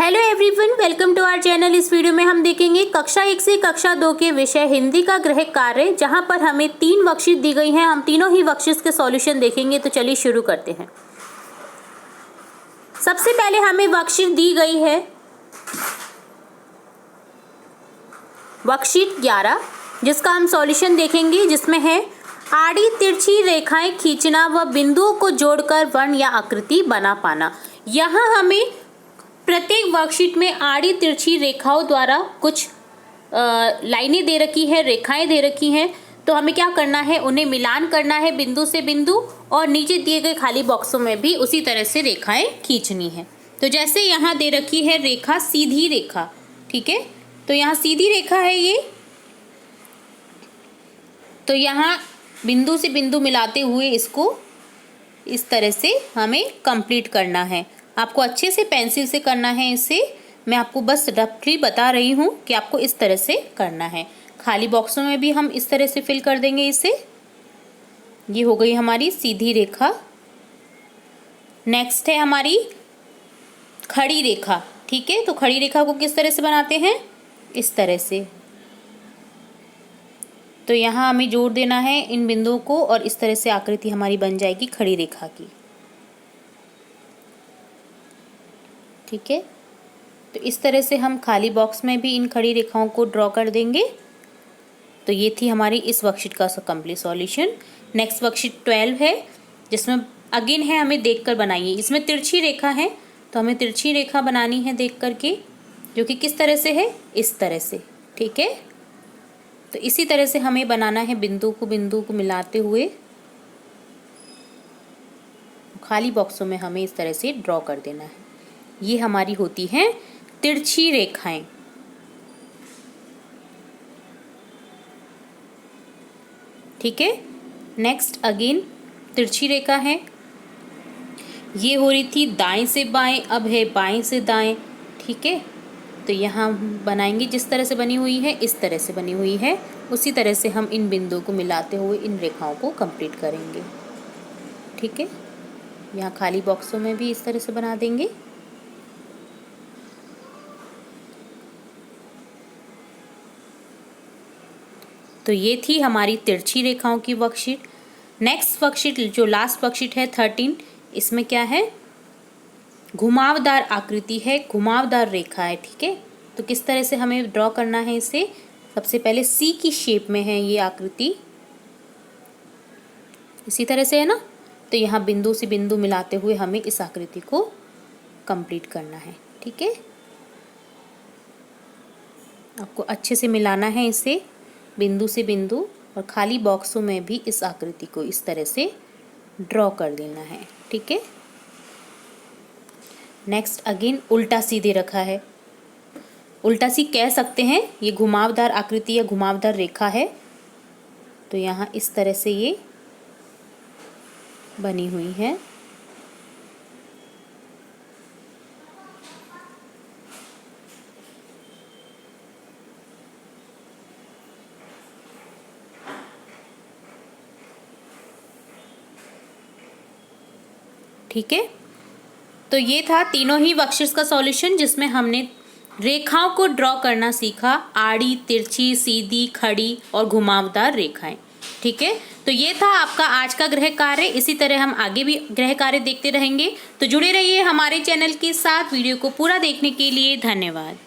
Hello everyone, welcome to our channel. इस video में हम देखेंगे कक्षा 1 से कक्षा 2 के विषय हिंदी का गृह कार्य, जहां पर हमें 3 वर्कशीट दी गई हैं। हम तीनों ही वर्कशीट्स के सॉल्यूशन देखेंगे। तो चलिए शुरू करते हैं। सबसे पहले हमें वर्कशीट दी गई है वर्कशीट 11, जिसका हम सॉल्यूशन देखेंगे, जिसमें है आड़ी तिरछी रेखाएं खींचना व बिंदुओं को जोड़कर वर्ण या आकृति बना पाना। यहाँ हमें प्रत्येक वर्कशीट में आड़ी तिरछी रेखाओं द्वारा कुछ लाइनें दे रखी है, रेखाएं दे रखी हैं। तो हमें क्या करना है, उन्हें मिलान करना है बिंदु से बिंदु, और नीचे दिए गए खाली बॉक्सों में भी उसी तरह से रेखाएं खींचनी है। तो जैसे यहाँ दे रखी है रेखा, सीधी रेखा, ठीक है। तो यहाँ सीधी रेखा है ये। तो यहाँ बिंदु से बिंदु मिलाते हुए इसको इस तरह से हमें कंप्लीट करना है। आपको अच्छे से पेंसिल से करना है इसे। मैं आपको बस रफली बता रही हूँ कि आपको इस तरह से करना है। खाली बॉक्सों में भी हम इस तरह से फिल कर देंगे इसे। ये हो गई हमारी सीधी रेखा। नेक्स्ट है हमारी खड़ी रेखा, ठीक है। तो खड़ी रेखा को किस तरह से बनाते हैं, इस तरह से। तो यहाँ हमें जोड़ देना है इन बिंदुओं को, और इस तरह से आकृति हमारी बन जाएगी खड़ी रेखा की, ठीक है। तो इस तरह से हम खाली बॉक्स में भी इन खड़ी रेखाओं को ड्रॉ कर देंगे। तो ये थी हमारी इस वर्कशीट का कंप्लीट सॉल्यूशन। नेक्स्ट वर्कशीट 12 है, जिसमें अगेन है हमें देखकर बनाइए। इसमें तिरछी रेखा है, तो हमें तिरछी रेखा बनानी है देख करके, जो कि किस तरह से है, इस तरह से, ठीक है। तो इसी तरह से हमें बनाना है बिंदु को मिलाते हुए। खाली बॉक्सों में हमें इस तरह से ड्रॉ कर देना है। ये हमारी होती हैं तिरछी रेखाएं, ठीक है। नेक्स्ट अगेन तिरछी रेखा है। ये हो रही थी दाएं से बाएं, अब है बाएं से दाएं, ठीक है। तो यहाँ बनाएंगे जिस तरह से बनी हुई है, इस तरह से बनी हुई है, उसी तरह से हम इन बिंदुओं को मिलाते हुए इन रेखाओं को कंप्लीट करेंगे, ठीक है। यहाँ खाली बॉक्सों में भी इस तरह से बना देंगे। तो ये थी हमारी तिरछी रेखाओं की वर्कशीट। नेक्स्ट वर्कशीट, जो लास्ट वर्कशीट है 13, इसमें क्या है, घुमावदार आकृति है, घुमावदार रेखा है, ठीक है। तो किस तरह से हमें ड्रॉ करना है इसे, सबसे पहले सी की शेप में है ये आकृति, इसी तरह से है ना। तो यहाँ बिंदु से बिंदु मिलाते हुए हमें इस आकृति को कंप्लीट करना है, ठीक है। आपको अच्छे से मिलाना है इसे बिंदु से बिंदु, और खाली बॉक्सों में भी इस आकृति को इस तरह से ड्रॉ कर देना है, ठीक है। नेक्स्ट अगेन उल्टा सी दे रखा है। उल्टा सी कह सकते हैं, ये घुमावदार आकृति या घुमावदार रेखा है। तो यहाँ इस तरह से ये बनी हुई है। ठीक है। तो ये था तीनों ही वर्कशीट्स का सॉल्यूशन, जिसमें हमने रेखाओं को ड्रॉ करना सीखा, आड़ी, तिरछी, सीधी, खड़ी और घुमावदार रेखाएं, ठीक है। तो ये था आपका आज का गृह कार्य। इसी तरह हम आगे भी गृह कार्य देखते रहेंगे। तो जुड़े रहिए हमारे चैनल के साथ। वीडियो को पूरा देखने के लिए धन्यवाद।